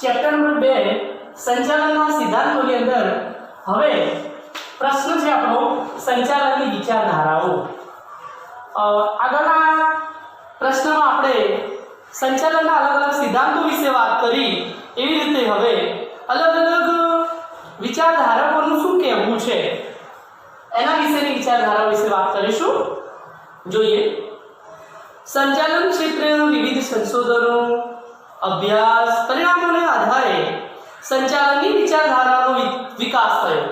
Chapter number 2 સંચાલનના સિદ્ધાંતોની અંદર હવે પ્રશ્ન છે આપણો સંચાલનની વિચારધારાઓ। આગળના પ્રશ્નમાં આપણે સંચાલનના અલગ અલગ સિદ્ધાંતો વિશે વાત કરી, એવી રીતે હવે અલગ અલગ વિચારધારકોનું શું કહેવું છે એના વિશેની વિચારધારાઓ વિશે વાત કરીશું। જોઈએ, સંચાલન ક્ષેત્રે વિવિધ સંશોધનો, અભ્યાસ, પરિણામોને આધારે સંચાલનની વિચારધારાનો વિકાસ થયો।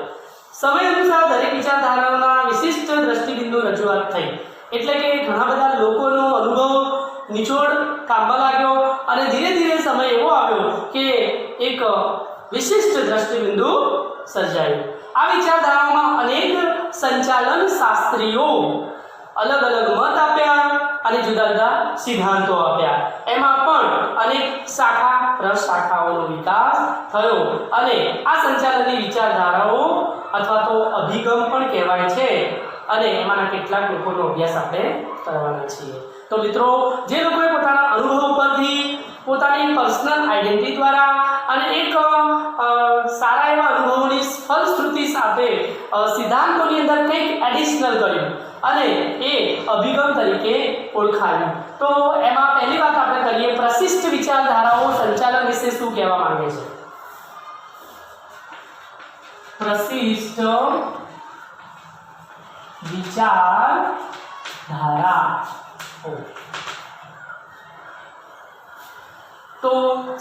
સમય અનુસાર દરેક વિચારધારાઓના વિશિષ્ટ દ્રષ્ટિબિંદુ રજૂઆત થઈ, એટલે કે ઘણા બધા લોકોનો અનુભવ નિચોડ કામમાં લાગ્યો અને ધીરે ધીરે સમય એવો આવ્યો કે એક વિશિષ્ટ દ્રષ્ટિબિંદુ સર્જાયું। આ વિચારધારાઓમાં અનેક સંચાલન શાસ્ત્રીઓ અલગ અલગ મત આપ્યા અને જુદા જુદા સિદ્ધાંતો આપ્યા। એમાં પણ અનેક શાખા પ્રશાખાઓનો વિકાસ થયો અને આ સંચાલનની વિચારધારાઓ અથવા તો અભિગમ પણ કહેવાય છે અને એમાંના કેટલાક લોકોનો અભ્યાસ આપણે કરવાના છીએ। તો મિત્રો, જે લોકોએ પોતાના અનુભવ પરથી, પોતાની પર્સનલ આઈડેન્ટિટી દ્વારા અને એક સારા એવા અનુભવોની ફલશ્રુતિ સાથે સિદ્ધાંતોની અંદર કંઈક એડિશનલ કર્યું અને એ અભિગમ તરીકે ઓળખાયું। તો એમાં પહેલી વાત આપણે કરીએ, પ્રશિષ્ટ વિચારધારાઓ સંચાલન વિશે શું કહેવા માંગે છે। પ્રશિષ્ટ વિચારધારા તો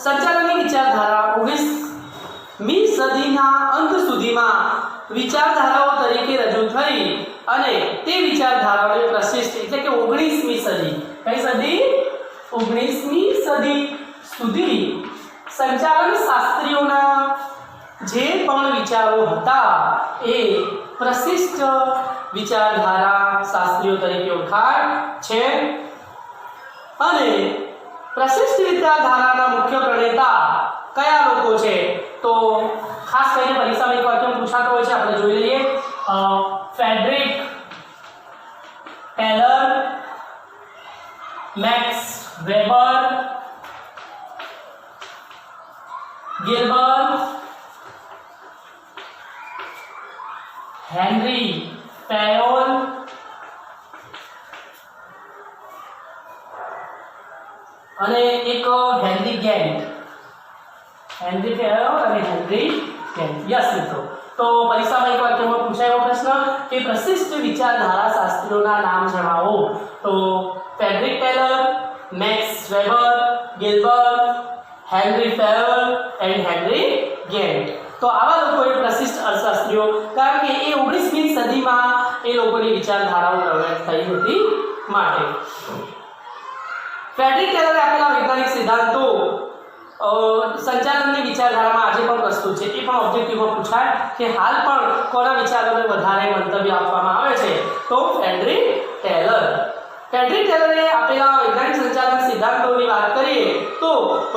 સંચાલનની વિચારધારા 19મી સદીના અંત સુધીમાં વિચારધારાઓ તરીકે રજૂ થઈ અને તે વિચારધારાઓને પ્રશિષ્ટ એટલે કે 19મી સદી, કઈ સદી? 19મી સદી સુધી સંચાલન શાસ્ત્રીઓના જે પણ વિચારો હતા એ પ્રશિષ્ટ વિચારધારા શાસ્ત્રીઓ તરીકે ઓળખાય છે અને પ્રશિષ્ટ વિચારધારાના મુખ્ય પ્રણેતા કયા લોકો છે? તો ખાસ કરીને પરીક્ષામાં એક વાક્ય પૂછાતો હોય છે, આપણે જોઈ લઈએ। Frederick Taylor, Max Weber, Gilbert, Henri Fayol અને એક હેનરી ગેન્ટ। હેનરી ફેયોલ અને હેનરી ગેન્ટ, યસ મિત્રો। તો પરીક્ષામાં એક વાક્યમાં પૂછાયો પ્રશ્ન કે પ્રશિષ્ટ વિચારધારા શાસ્ત્રીઓના નામ જણાવો। તો Frederick Taylor, Max Weber, Gilbert, Henri Fayol and Henry Gantt. તો આવા લોકો એ પ્રશિષ્ટ અર્થશાસ્ત્રીઓ, કારણ કે એ 19મી સદીમાં એ લોકોની વિચારધારાઓ પ્રગટ થઈ હતી માટે। ફ્રેડરિક ટેલરે આપેલા વૈજ્ઞાનિક સિદ્ધાંતો સંચાલનની વિચારધારામાં આજે પણ પ્રસ્તુત છે। એ પણ ઓબ્જેક્ટિવમાં પૂછાય કે હાલ પણ કોના વિચારોને વધારે મંતવ્ય આપવામાં આવે છે? તો ફ્રેડરિક ટેલર। ફ્રેડરિક ટેલરે આપેલા વૈજ્ઞાનિક સંચાલન સિદ્ધાંતોની વાત કરીએ તો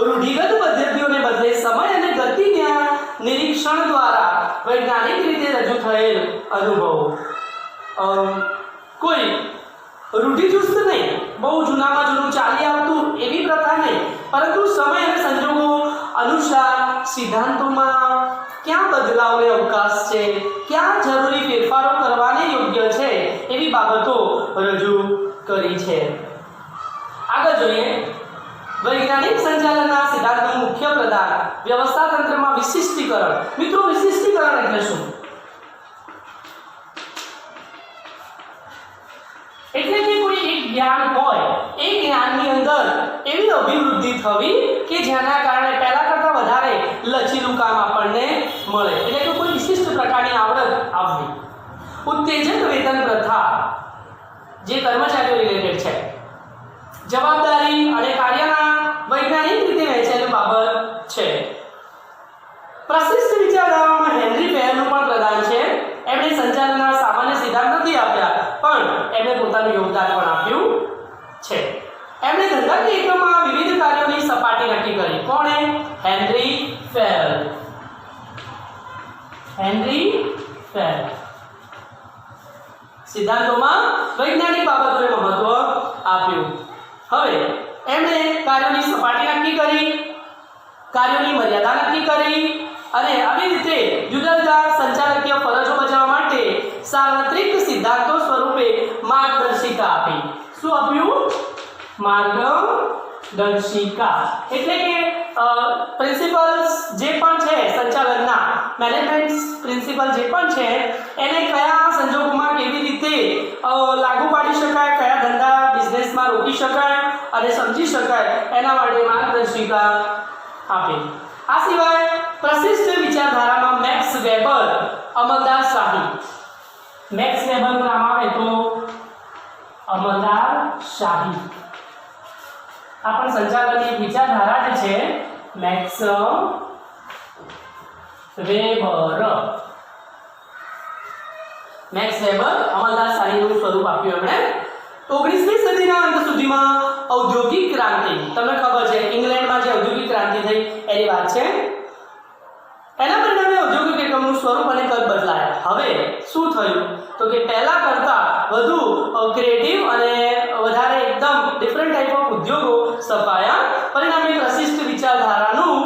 રૂઢિગત પદ્ધતિઓને બદલે સમય અને ગતિના નિરીક્ષણ દ્વારા વૈજ્ઞાનિક રીતે રજૂ થયેલ અનુભવો, કોઈ રૂઢિચુસ્ત નહીં, બહુ જૂનામાં જૂનું ચાલી આવતું એવી પ્રથા નહીં, પરંતુ સમય અને સંજોગો અનુસાર સિદ્ધાંતોમાં ક્યાં બદલાવને અવકાશ છે, ક્યાં જરૂરી ફેરફારો કરવાને યોગ્ય છે, એવી બાબતો રજૂ કરી છે। આગળ જોઈએ, વૈજ્ઞાનિક સંચાલનના સિદ્ધાંતનું મુખ્ય પ્રદાન વ્યવસ્થા તંત્રમાં વિશિષ્ટીકરણ। મિત્રો, વિશિષ્ટીકરણ એટલે શું? એટલે કે કોઈ એક જ્ઞાન હોય, એ જ્ઞાનની અંદર એવી અભિવૃદ્ધિ થવી કે જેના કારણે પહેલા કરતાં વધારે લચીલું કામ આપણને મળે, એટલે કે કોઈ વિશિષ્ટ પ્રકારની આવડત આવવી। ઉત્તેજક વેતન પ્રથા જે કર્મચારીઓ રિલેટેડ છે, જવાબદારી અને કાર્યના વૈજ્ઞાનિક રીતે વહેંચાયેલી બાબત છે। પ્રશિષ્ટ વિચારધારામાં હેનરી ફેયોલનું પણ પ્રદાન છે। એમણે સંચાલનના સામાન્ય સિદ્ધાંત નથી આપ્યા, પણ એમણે પોતાનું યોગદાન પણ આપ્યું છે। એમણે ધંધાકીય એકમમાં વિવિધ કાર્યોની સપાટી નક્કી કરી। કોણે? હેનરી ફેયોલ। હેનરી ફેયોલ સિદ્ધાંતોમાં વૈજ્ઞાનિક બાબતોને મહત્વ આપ્યું। હવે એમણે કાર્યોની સપાટી નક્કી કરી કાર્યોની મર્યાદા નક્કી કરી અને આવી રીતે જુદા જુદા સંચાલકીય ફરજો બજાવવા માટે સાર્વત્રિક સિદ્ધાંતો સ્વરૂપે માર્ગદર્શિકા આપી. શું આપ્યું? માર્ગદર્શિકા. એટલે કે પ્રિન્સિપલ્સ જે પણ છે સંચાલનના, મેનેજમેન્ટ પ્રિન્સિપલ જે પણ છે એને કયા સંજોગોમાં કેવી રીતે લાગુ પાડી શકાય, કયા ધંધા બિઝનેસમાં રોકી શકાય અને સમજી શકાય એના માટે માર્ગદર્શિકા આપી. આ સિવાય પ્રશિષ્ટ વિચારધારામાં મેક્સ વેબર, અમલદાર શાહી. મેક્સ વેબરનું નામ આવે તો અમલદાર શાહી. આ પણ સંચાલનની વિચારધારા જે છે મેક્સ વેબર. મેક્સ વેબર અમલદાર શાહીનું સ્વરૂપ આપ્યું એમણે. 19મી સદીના અંત સુધીમાં ઔદ્યોગિક ક્રાંતિ, તમને ખબર છે ઇંગ્લેન્ડમાં જે ઔદ્યોગિક ક્રાંતિ થઈ એની વાત છે, એના પરિણામે ઔદ્યોગિક એકમનું સ્વરૂપ અને કદ બદલાયા. હવે શું થયું તો કે પહેલા કરતા વધુ ક્રિએટિવ અને વધારે એકદમ ડિફરન્ટ ટાઈપ ઓફ ઉદ્યોગો સ્થપાયા. પરિણામે પ્રશિષ્ટ વિચારધારાનું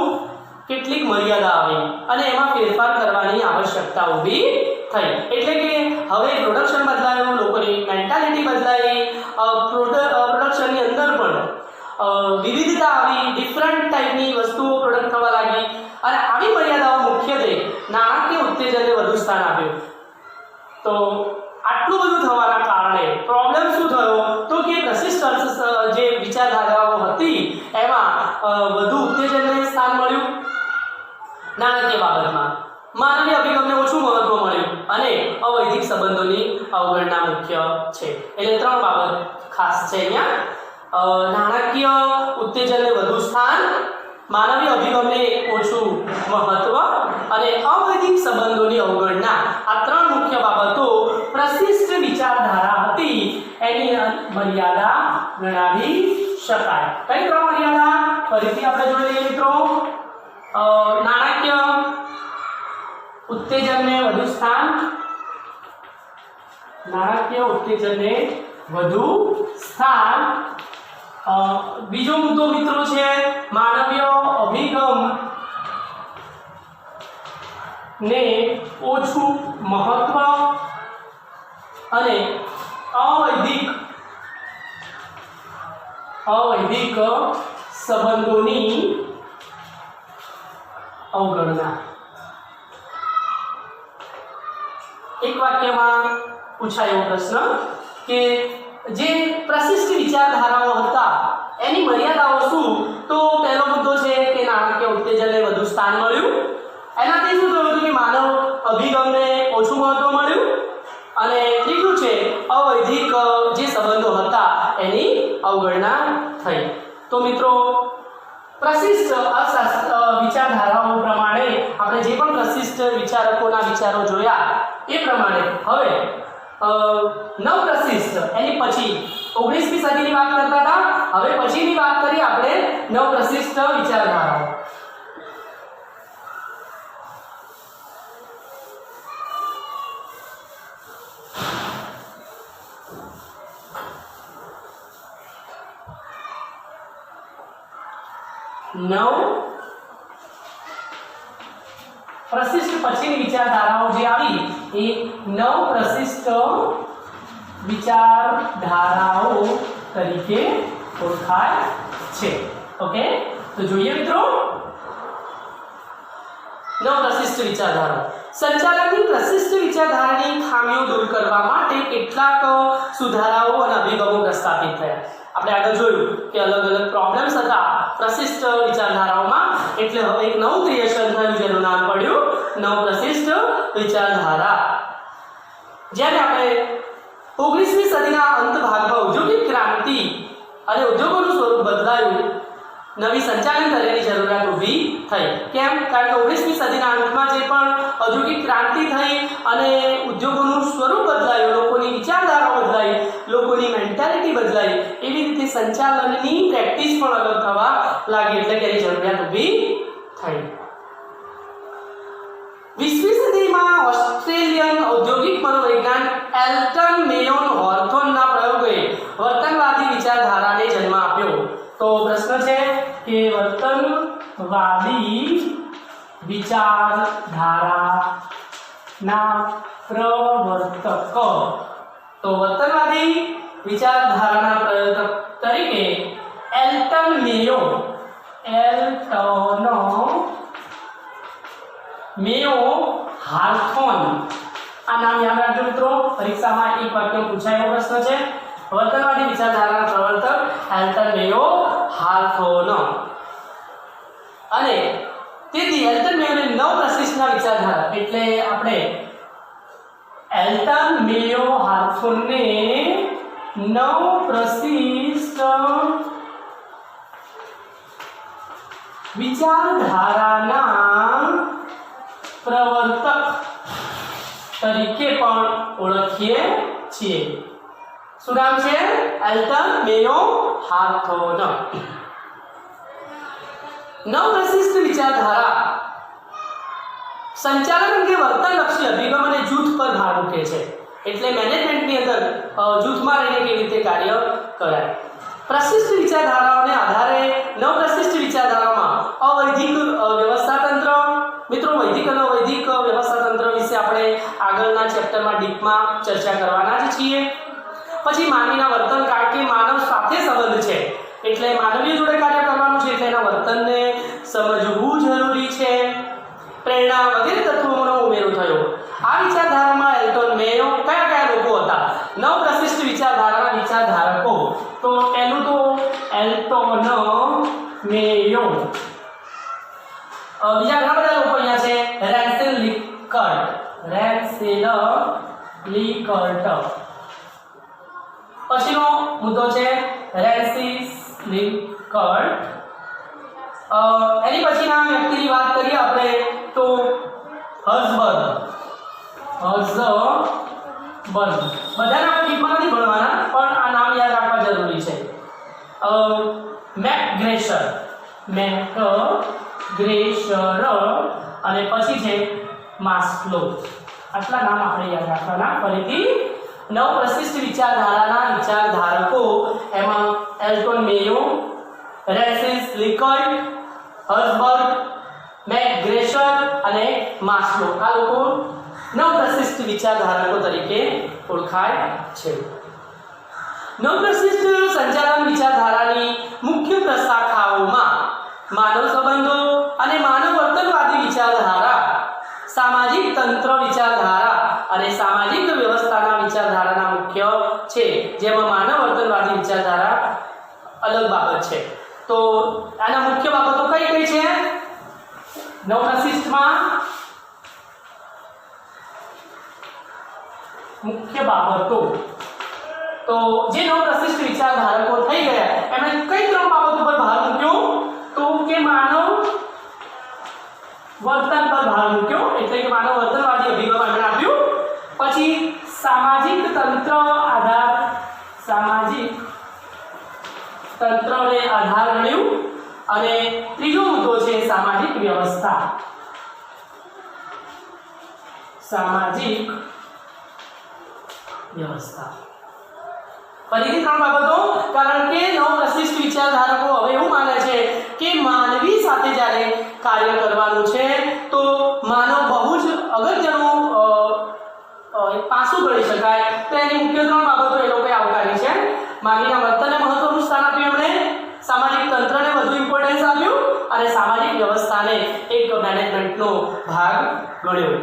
કેટલીક મર્યાદા આવી અને એમાં ફેરફાર કરવાની આવશ્યકતા ઊભી થઈ. એટલે કે હવે પ્રોડક્શન બદલાયું, લોકોની મેન્ટાલિટી બદલાઈ, પ્રોડક્શનની અંદર પણ વિવિધતા આવી, ડિફરન્ટ ટાઈપની વસ્તુઓ પ્રોડક્ટ થવા લાગી અને આવી મર્યાદાઓ મુખ્યત્વે નાણાકીય ઉત્તેજનને વધુ સ્થાન આપ્યું. તો આટલું બધું થવાના કારણે પ્રોબ્લેમ શું થયો તો કે પ્રશિષ્ટ જે વિચારધારાઓ હતી એમાં વધુ ઉત્તેજનને સ્થાન મળ્યું, નાણાકીય બાબતમાં માનવીય અભિગમને ઓછું મહત્વ મળ્યું અને અવૈધિક સંબંધોની અવગણના મુખ્ય છે. એટલે 3 બાબત ખાસ છે અહીંયા. નાણાકીય ઉત્તેજનને વધુ સ્થાન, માનવીય અભિગમને ઓછું મહત્વ અને અવૈધિક સંબંધોની અવગણના. આ 3 મુખ્ય બાબતો પ્રશિષ્ટ વિચારધારા હતી એની મર્યાદા ગણાવી શકાય. કઈ 3 મર્યાદા ફરીથી આપણે જોઈ લઈએ મિત્રો. નાણાકીય ઉત્તેજનને વધુ સ્થાન, નાણાકીય ઉત્તેજનને વધુ સ્થાન. બીજો મુદ્દો મિત્રો છે માનવીય અભિગમ ને ઓછું મહત્વ અને અવૈધિક સંબંધોની અવગણના. એક વાક્યમાં પૂછાયો પ્રશ્ન કે જે પ્રશિષ્ટ વિચારધારાઓ હતા એની મર્યાદાઓ શું? તો પહેલો મુદ્દો છે કે નાણાકીય ઉત્તેજનને વધુ સ્થાન મળ્યું. એનાથી શું થયું કે માનવ અભિગમને ઓછું મહત્વ મળ્યું અને ત્રીજું છે અવૈધિક જે સંબંધો હતા એની અવગણના થઈ. તો મિત્રો પ્રશિષ્ટ વિચારધારાઓ પ્રમાણે આપણે જે પણ પ્રશિષ્ટ વિચારકોના વિચારો જોયા એ પ્રમાણે હવે નવ પ્રશિષ્ટ એની પછી 19મી સદીની વાત કરતા હતા, હવે પછીની વાત કરી આપણે નવ પ્રશિષ્ટ વિચારધારાઓ. નવ પ્રશિષ્ટ પછીની વિચારધારાઓ જે આવી એ નવ પ્રશિષ્ટ વિચારધારાઓ તરીકે ઓળખાય છે. ઓકે, તો જોઈએ મિત્રો નવ પ્રશિષ્ટ વિચારધારાઓ. સંચાલકની પ્રશિષ્ટ વિચારધારાની ખામીઓ દૂર કરવા માટે કેટલાક સુધારાઓ અને અભિગમો પ્રસ્થાપિત થયા. આપણે આગળ જોયું કે અલગ અલગ પ્રોબ્લેમ્સ હતા પ્રશિષ્ટ વિચારધારાઓમાં, એટલે હવે એક નવું ક્રિએશન થયું જેનું નામ પડ્યું નવ પ્રશિષ્ટ વિચારધારા. જ્યારે આપણે 19મી સદીના અંત ભાગમાં ઔદ્યોગિક ક્રાંતિ અને ઉદ્યોગોનું સ્વરૂપ બદલાયું, નવી સંચાલન કાર્યની જરૂરિયાત ઊભી થઈ. કેમ? કારણ કે 19મી સદીના અંતમાં જે પણ ઔદ્યોગિક ક્રાંતિ થઈ અને ઉદ્યોગોનું સ્વરૂપ બદલાયું, લોકોની વિચારધારા બદલાઈ, લોકોની મેન્ટાલિટી બદલાઈ, એવી રીતે સંચાલનની પ્રેક્ટિસ પણ અલગ થવા લાગી, એટલે કે એની જરૂરિયાત ઊભી થઈ. 20મી સદીમાં ઓસ્ટ્રેલિયન ઔદ્યોગિક મનોવૈજ્ઞાન એલ્ટન મેયોન હોર્થોનના પ્રયોગોએ વર્તનવાદી વિચારધારાને જન્મ આપ્યો. તો પ્રશ્ન છે કે વાદી વિચારધારાના પ્રવર્તક. તો વર્તનવાદી વિચારધારાના પ્રવર્તક તરીકે એલ્ટન મેયો હાર્થોન, આ નામ યાદ રાખજો મિત્રો, પરીક્ષામાં એક વાક્ય પૂછાયેલો પ્રશ્ન છે. વર્તનવાદી વિચારધારાના પ્રવર્તક એલ્ટન મેયો હાર્થોન. અને તેથી એલ્ટન મેયોને 9 પ્રશિષ્ટના વિચારધારા, એટલે આપણે એલ્ટન મેયો હાર્થોનને 9 પ્રશિષ્ટ વિચારધારાના પ્રવર્તક તરીકે પણ ઓળખીએ છીએ. શું નામ છે? એલ્ટન મેયો હાર્થોન. 9 પ્રશિષ્ટ વિચારધારા સંચાલન અંગે વર્તનલક્ષી અભિગમ અને જૂથ પર ભાર મૂકે છે. એટલે મેનેજમેન્ટની અંદર જૂથમાં રહીને કેવી રીતે કાર્ય કરાય. પ્રશિષ્ટ વિચારધારાઓને આધારે 9 પ્રશિષ્ટ વિચારધારામાં અવૈધિક વ્યવસ્થા તંત્ર, મિત્રો વૈદિક અને અવૈધિક વ્યવસ્થા તંત્ર વિશે આપણે આગળના ચેપ્ટરમાં ડીપમાં ચર્ચા કરવાના જ છીએ. પછી માનવીના વર્તન, કારણ કે માનવ સાથે સંબંધ છે એટલે માનવીય જોડે કાર્ય કરવાનું છે એટલે એના વર્તનને સમજવું જરૂરી છે. પ્રેરણા વગેરે તત્વોનો ઉમેરો થયો. આ વિચારધારામાં એલ્ટન મેયો કયા લોકો હતા? 9 પ્રશિષ્ટ વિચારધારાના વિચારધારકો. તો પહેલું તો એલ્ટન મેયો. બીજા ઘણા બધા લોકો અહીંયા છે. રેન્સેલ લિકર્ટ. પછીનો મુદ્દો છે રેન્સિસ લિકર્ટ. એની પછીના વ્યક્તિની વાત કરીએ આપણે તો હઝબર્ગ. બધાને આપણે ડીપમાં નથી ભણવાના, પણ આ નામ યાદ રાખવા જરૂરી છે. મેકગ્રેશર અને પછી છે માસ્લો. આટલા નામ આપણે યાદ રાખવાના. ફરીથી 9 પ્રશિષ્ટ વિચારધારાના વિચારધારકો, એમાં એલ્ટન મેયો, રેન્સિસ લિકર્ટ, હઝબર્ગ, મેકગ્રેશર અને માસ્લો. આ લોકો 9 પ્રશિષ્ટ વિચારધારકો તરીકે ઓળખાય છે. 9 પ્રશિષ્ટ સંચાલન વિચારધારાની મુખ્ય પ્રશાખાઓમાં માનવ સંબંધો અને માનવ વર્તનવાદી વિચારધારા, સામાજિક તંત્ર વિચારધારા અને સામાજિક વ્યવસ્થાના વિચારધારાના મુખ્ય છે. જેમાં માનવ વર્તનવાદી વિચારધારા અલગ બાબત છે. તો આના મુખ્ય બાબતો કઈ કઈ છે 9 પ્રશિષ્ટમાં? મુખ્ય બાબતો તો જે 9 પ્રશિષ્ટ વિચારધારકો થઈ ગયા એમણે કઈ 3 બાબતો પર ભાર મૂક્યો? તો કે માનવ વર્તન પર ભાર મૂક્યો, એટલે કે માનવ વર્તનવાદી અભિગમ એમણે આપ્યું. પછી સામાજિક તંત્રને આધાર ગણ્યું. અને ત્રીજો મુદ્દો છે સામાજિક વ્યવસ્થા. ફરીથી 3 બાબતો, કારણ કે 9 પ્રશિષ્ટ વિચારધારકો હવે એવું માને છે કે માનવી સાથે જ્યારે કાર્ય કરવાનું છે તો માનવ બહુ જ અગત્યનું પાસું ગણી શકાય. તો એની મુખ્ય 3 બાબતો એ લોકોએ આવકારી છે. માનવીના વર્તનને મહત્વનું સ્થાન આપ્યું એમણે, સામાજિક તંત્રને વધુ ઇમ્પોર્ટન્સ આપ્યું અને સામાજિક વ્યવસ્થાને એક મેનેજમેન્ટનો ભાગ ગણ્યો.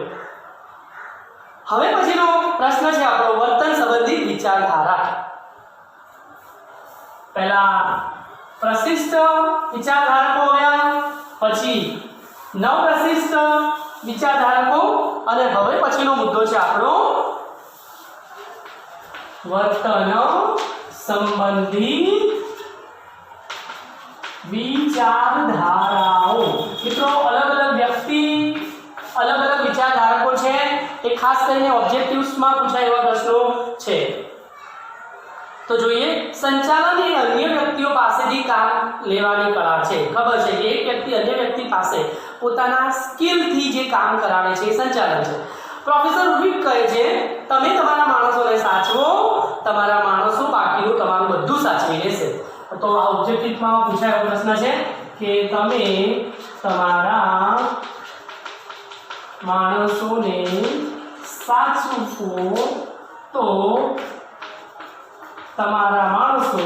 હવે પછીનો પ્રશ્ન છે આપણો વર્તન સંબંધિત વિચારધારા. પહેલા પ્રશિષ્ટ વિચારધારકો આવ્યા, પછી 9 પ્રશિષ્ટ વિચારધારકો અને હવે પછીનો મુદ્દો છે આપણો વર્તન સંબંધિત વિચારધારાઓ. મિત્રો અલગ અલગ વ્યક્તિ, અલગ અલગ વિચારધારકો છે. એ ખાસ કરીને ઓબ્જેક્ટિવ્સમાં પૂછાય એવા પ્રશ્નો છે. તો જોઈએ, સંચાલન એ અન્ય વ્યક્તિઓ પાસેથી કામ લેવાની કળા છે. ખબર છે કે એક વ્યક્તિ અન્ય વ્યક્તિ પાસે પોતાના સ્કિલથી જે કામ કરાવે છે એ સંચાલન છે. પ્રોફેસર રૂબિક કહે છે તમે તમારા માણસોને સાચવો, તમારા માણસો બાકીનું તમારું બધું સાચવી લેશે. તો આ ઓબ્જેક્ટિવમાં પૂછાયેલો પ્રશ્ન છે કે તમે તમારા માણસોને સાચવો તો તમારા માણસો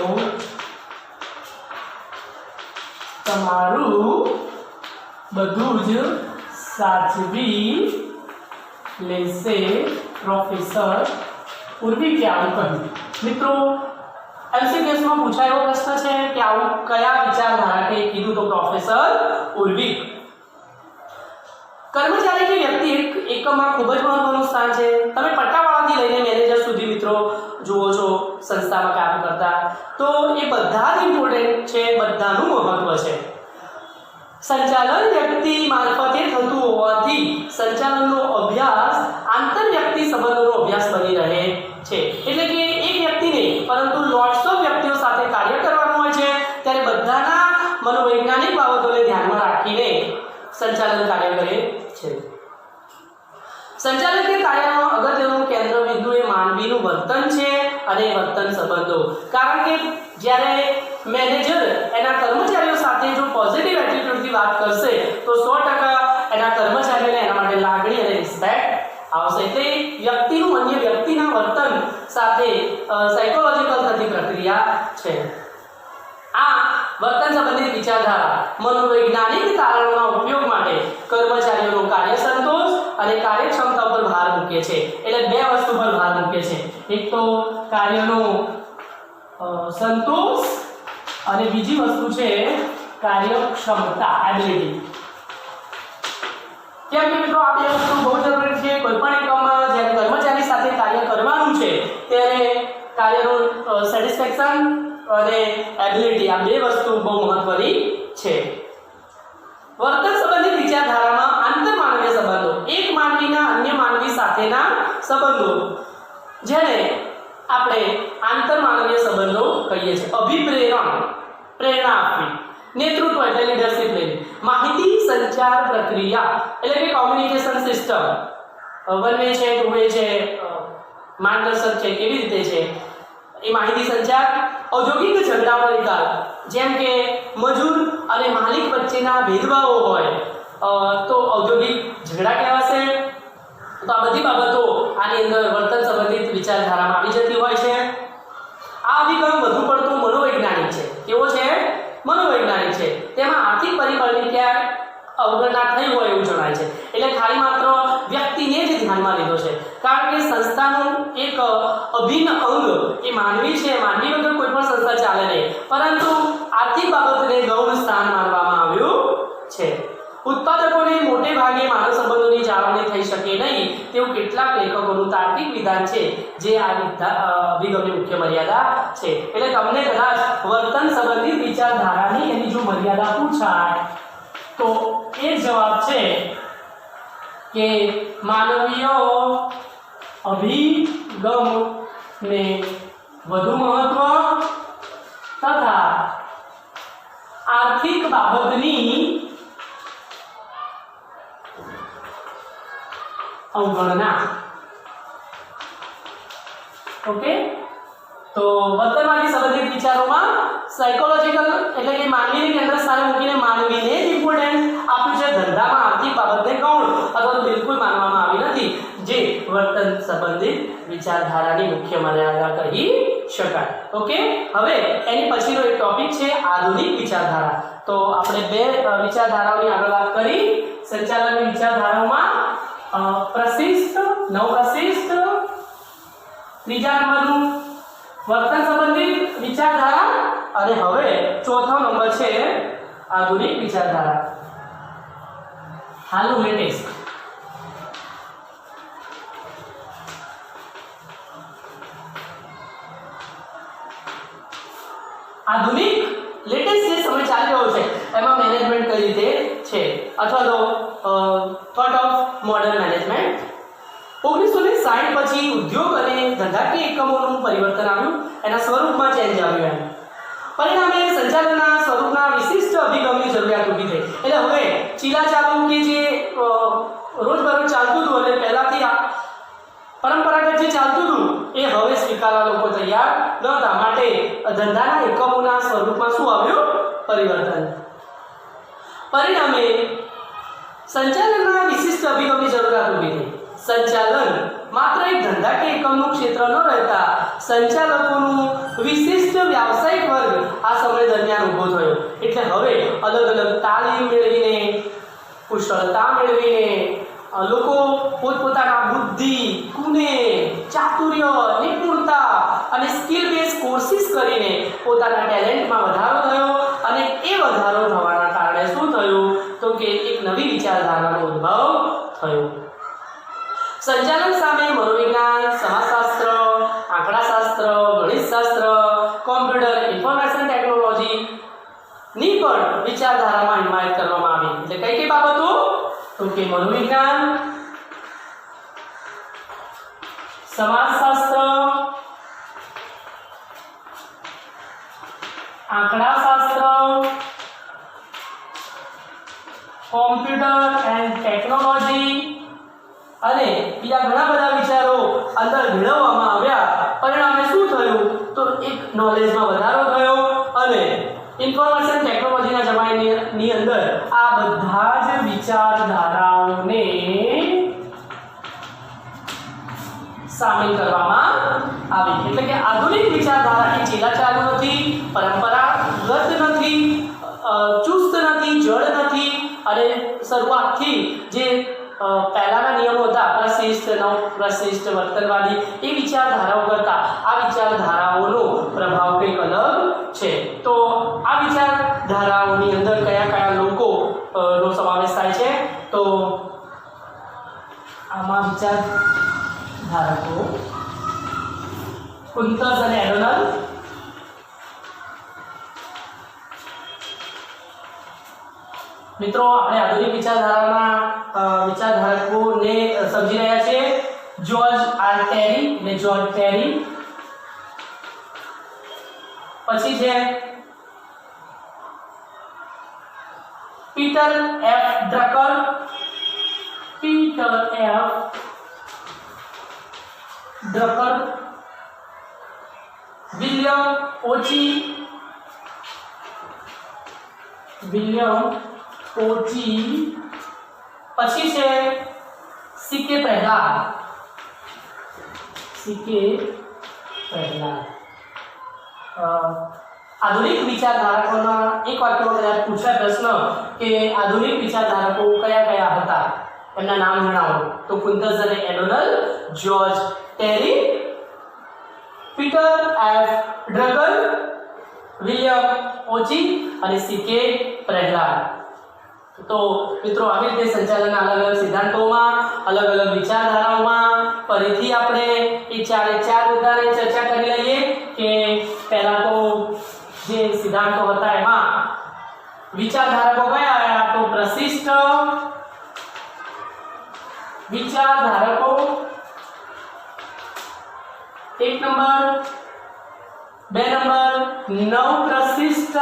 તમારું બધું જ સાચવી લેશે. પ્રોફેસર ઉર્વિકે આવું કહ્યું. મિત્રો એમસીક્યુમાં પૂછાયેલો પ્રશ્ન છે કે આવું કયા વિચારધારકે કીધું? તો પ્રોફેસર ઉર્વિક. કર્મચારી કે વ્યક્તિ એકમમાં ખૂબ જ મહત્વનું સ્થાન છે. તમે પટ્ટાવાળાથી લઈને મેનેજર સુધી મિત્રો જુઓ છો સંસ્થામાં કામ કરતા, તો એ બધા જ ઇમ્પોર્ટન્ટ છે, બધાનું મહત્વ છે. સંચાલન વ્યક્તિ મારફતે થતું હોવાથી સંચાલનનો અભ્યાસ આંતરવ્યક્તિ સંબંધોનો અભ્યાસ બની રહે છે. એટલે કે એક વ્યક્તિ નહીં પરંતુ લોટ્સ ઓફ વ્યક્તિઓ સાથે કાર્ય કરવાનું હોય છે, ત્યારે બધાના મનોવૈજ્ઞાનિક બાબતોને ધ્યાનમાં રાખીને સંચાલન કાર્ય કરે છે. સંચાલન કે કાર્યનો અગત્યનું કેન્દ્ર બિંદુ એ માનવીનું વર્તન છે અને વર્તન સંબંધો. કારણ કે જ્યારે મેનેજર એના કર્મચારીઓ સાથે જો પોઝિટિવ એટીટ્યુડથી વાત કરશે તો 100% એના કર્મચારીઓને એના માટે લાગણી અને રિસ્પેક્ટ આવશે. એટલે વ્યક્તિનું અન્ય વ્યક્તિના વર્તન સાથે સાયકોલોજીકલ થતી પ્રક્રિયા છે. આ વર્તન સંબંધિત વિચારધારા મનોવૈજ્ઞાનિક કારણોના ઉપયોગ માટે કર્મચારીઓનો કાર્ય સંતોષ અને કાર્યક્ષમતા પર ભાર મૂકે છે. એટલે બે વસ્તુ પર ભાર મૂકે છે. એક તો કાર્યનો સંતોષ અને બીજી વસ્તુ છે કાર્યક્ષમતા, એબિલિટી. કેમ કે મિત્રો આ બે વસ્તુ બહુ જરૂરી છે. કોઈ પણ એકમમાં જ્યારે કર્મચારી સાથે કાર્ય કરવાનું છે ત્યારે કાર્યનું સેટિસ્ફેક્શન અને એબિલિટી, આ બે વસ્તુ બહુ મહત્વની છે. વર્તન સંબંધિત વિચારધારામાં આંતરમાનવીય સંબંધો, એક માનવીના અન્ય માનવી સાથેના સંબંધો, જેને આપણે આંતરમાનવીય સંબંધો કહીએ છીએ. અભિપ્રેરણ, પ્રેરણા આપવી. નેતૃત્વ એટલે લીડરશિપ લેવી. માહિતી સંચાર પ્રક્રિયા એટલે કે કોમ્યુનિકેશન સિસ્ટમ, વન વે છે, ટુ વે છે, માર્ગદર્શક છે, કેવી રીતે છે એ માહિતી સંચાર. ઔદ્યોગિક ઝઘડાનો નિકાલ, જેમ કે મજૂર અને માલિક વચ્ચેના ભેદભાવો હોય તો ઔદ્યોગિક ઝઘડા કહેવાશે. તો આ બધી બાબતો આની અંદર વર્તન સંબંધિત વિચારધારામાં આવી જતી હોય છે. આ અભિગમ વધુ પડતો મનોવૈજ્ઞાનિક છે. કેવો છે? મનોવૈજ્ઞાનિક છે. તેમાં આર્થિક પરિબળની ક્યાંય અવગણના થઈ હોય એવું જણાય છે. એટલે ખાલી માત્ર વ્યક્તિને જ ધ્યાનમાં લીધો છે. કારણ કે સંસ્થાનું એક અભિન્ન અંગ એ માનવી છે. માનવી વગર કોઈ પણ સંસ્થા ચાલે નહીં, પરંતુ આર્થિક બાબતને ગૌણ સ્થાન માનવામાં આવ્યું છે. ઉત્પાદકોને મોટે ભાગે માનવ સંબંધોની જાળવણી થઈ શકે નહીં તેવું કેટલાક લેખકોનું તાર્કિક વિધાન છે, જે આ અભિગમની મુખ્ય મર્યાદા છે. એટલે તમને કદાચ વર્તન સંબંધિત વિચારધારાની એની જો મર્યાદા પૂછાય તો એ જવાબ છે કે માનવીય અભિગમને વધુ મહત્વ તથા આર્થિક બાબતની અવગણના. ઓકે, તો વર્તનવાદી સંબંધિત વિચારોમાં સાયકોલોજીકલ એટલે કે માનવીને કેન્દ્ર સ્થાને મૂકીને માનવીને જ ઇમ્પોર્ટન્સ આપ્યું છે. ધંધામાં આર્થિક બાબતને ગૌણ અથવા તો બિલકુલ માનવામાં આવી નથી, જે વર્તન સંબંધિત વિચારધારાની મુખ્ય મર્યાદા કહી શકાય. ઓકે, હવે એની પછીનો એક ટોપિક છે આધુનિક વિચારધારા. તો આપણે બે વિચારધારાઓની આગળ વાત કરી. સંચાલનની વિચારધારાઓમાં પ્રશિષ્ટ, નવપ્રશિષ્ટ, ત્રીજા નંબરનું વર્તન સંબંધિત વિચારધારા, અને હવે ચોથો નંબર છે આધુનિક વિચારધારા, હાલનું લેટેસ્ટ. આધુનિક લેટેસ્ટ જે સમય ચાલી રહ્યો છે એમાં મેનેજમેન્ટ કઈ રીતે છે, અથવા તો થોટ ઓફ મોડર્ન મેનેજમેન્ટ. 1960 પછી ઉદ્યોગ અને ધંધાકીય એકમોનું પરિવર્તન આવ્યું, એના સ્વરૂપમાં ચેન્જ આવ્યું. પરિણામે સંચાલનના સ્વરૂપના વિશિષ્ટ અભિગમની જરૂરિયાત ઊભી થઈ. એટલે હવે ચીલાચાલુ કે જે રોજબરોજ ચાલતું હતું અને પહેલાથી પરંપરાગત જે ચાલતું હતું એ હવે સ્વીકારવા લોકો તૈયાર નહોતા. માટે ધંધાના એકમોના સ્વરૂપમાં શું આવ્યું? પરિવર્તન. પરિણામે સંચાલનના વિશિષ્ટ અભિગમની જરૂરિયાત ઊભી થઈ. સંચાલન માત્ર એક ધંધાકીય એકમનું ક્ષેત્ર ન રહેતા સંચાલકોનું વિશિષ્ટ વ્યાવસાયિક વર્ગ આ સમય દરમિયાન ઊભો થયો. એટલે હવે અલગ અલગ તાલીમ મેળવીને, કુશળતા મેળવીને લોકો પોતપોતાના બુદ્ધિ, કુને, ચાતુર્ય, નિપુણતા અને સ્કિલ બેઝ કોર્સિસ કરીને પોતાના ટેલેન્ટમાં વધારો થયો. અને એ વધારો થવાના કારણે શું થયું તો કે એક નવી વિચારધારાનો ઉદ્ભવ થયો. સંચાલન સામે મનોવિજ્ઞાન, સમાજશાસ્ત્ર, આંકડાશાસ્ત્ર, ગણિતશાસ્ત્ર, કોમ્પ્યુટર, ઇન્ફોર્મેશન ટેકનોલોજી ની પણ વિચારધારામાં હિમાયત કરવામાં આવી. એટલે કઈ કઈ બાબતો તો કે મનોવિજ્ઞાન, સમાજશાસ્ત્ર, આંકડાશાસ્ત્ર, કોમ્પ્યુટર એન્ડ ટેકનોલોજી અને બીજા ઘણા બધા વિચારો અંદર ભેળવવામાં આવ્યા. પરિણામે શું થયું તો એક નોલેજમાં વધારો થયો અને ઇન્ફોર્મેશન ટેકનોલોજીના જમાનાની અંદર આ બધા જ વિચારધારાઓને સામેલ કરવામાં આવી. એટલે કે આધુનિક વિચારધારા એ ચીલાચાલુ નથી, પરંપરાગત નથી, ચુસ્ત નથી, જડ નથી અને શરૂઆતથી જે પહેલાના નિયમો હતા પ્રશિષ્ટ, નવપ્રશિષ્ટ, વર્તનવાદી એ વિચારધારાઓ કરતા આ વિચારધારાઓનો પ્રભાવ કંઈક અલગ છે. તો આ વિચારધારાઓની અંદર કયા કયા લોકો નો સમાવેશ થાય છે તો આમાં વિચારધારકો કુંતસ અને એડોનલ, મિત્રો આપણે આધુનિક વિચારધારકોને સમજી રહ્યા છીએ. જ્યોર્જ આર ટેરી અને જ્યોર્જ ટેરી, પછી છે Peter F Drucker, William Ouchi, પછી છે સીકે પ્રહલાદ. આધુનિક વિચારધારકોના એક વાક્યમાં કદાચ પૂછાય પ્રશ્ન કે આધુનિક વિચારધારકો કયા કયા હતા, એમના નામ જણાવો તો કુંતસ અને O'Donnell, George Terry, Peter F Drucker, William Ouchi અને સીકે પ્રહલાદ. તો મિત્રો આવી રીતે સંચાલનના અલગ અલગ સિદ્ધાંતોમાં, અલગ અલગ વિચારધારાઓમાં ફરીથી આપણે એ ચારે ચાર મુદ્દાની ચર્ચા કરી લઈએ કે પહેલા તો જે સિદ્ધાંતો હતા એમાં વિચારધારકો કયા આવ્યા તો પ્રશિષ્ટ વિચારધારકો 1 નંબર, 2 નંબર નવ પ્રશિષ્ટ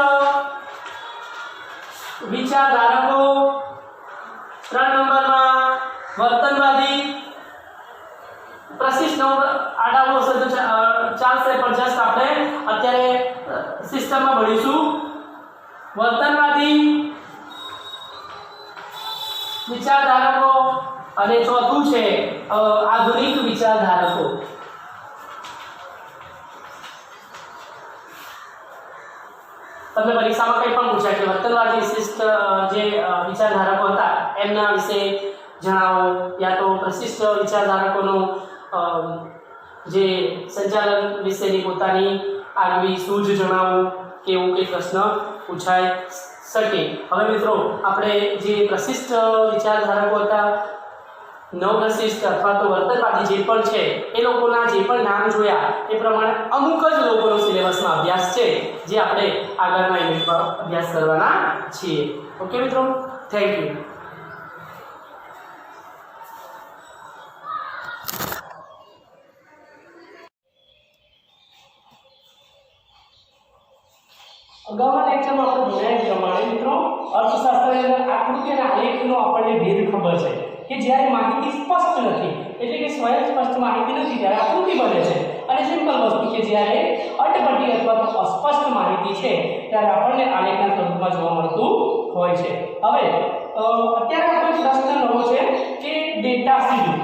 વિચારધારકો, 3 નંબરમાં વર્તનવાદી. પ્રશિષ્ટ નવ આડાવો હશે તો ચાલશે પણ જસ્ટ આપણે અત્યારે સિસ્ટમમાં ભણીશું. વર્તનવાદી વિચારધારકો અને ચોથું છે આધુનિક વિચારધારકો. તમને પરીક્ષામાં કંઈ પણ પૂછાય કે વર્તનવાદી વિશિષ્ટ જે વિચારધારકો હતા એમના વિશે જણાવો, યા તો પ્રશિષ્ટ વિચારધારકોનો જે સંચાલન વિશેની પોતાની આગવી સૂઝ જણાવો કે એવું કંઈ પ્રશ્ન પૂછાઈ શકે. હવે મિત્રો આપણે જે પ્રશિષ્ટ વિચારધારકો હતા, નવપ્રશિષ્ટ અથવા તો વર્તનવાદી જે પણ છે એ લોકોના જે પણ નામ જોયા એ પ્રમાણે અમુક જ લોકોનો સિલેબસમાં અભ્યાસ છે જે આપણે આગળના યુનિટમાં અભ્યાસ કરવાના છીએ. ઓકે મિત્રો, થેન્ક યુ. અગાઉના લેક્ચરમાં આપણે ભણ્યા પ્રમાણે મિત્રો અર્થશાસ્ત્રની અંદર આકૃતિ અને આલેખનો આપણને ભેદ ખબર છે કે જ્યારે માહિતી સ્પષ્ટ નથી એટલે કે સ્વયં સ્પષ્ટ માહિતી નથી ત્યારે આકૃતિ બને છે અને સિમ્પલ વસ્તુ કે જ્યારે અટપટી અથવા અથવા તો અસ્પષ્ટ માહિતી છે ત્યારે આપણને આલેખના સ્વરૂપમાં જોવા મળતું હોય છે. હવે અત્યારે આપણો પ્રશ્ન નવો છે કે ડેટા સીડી.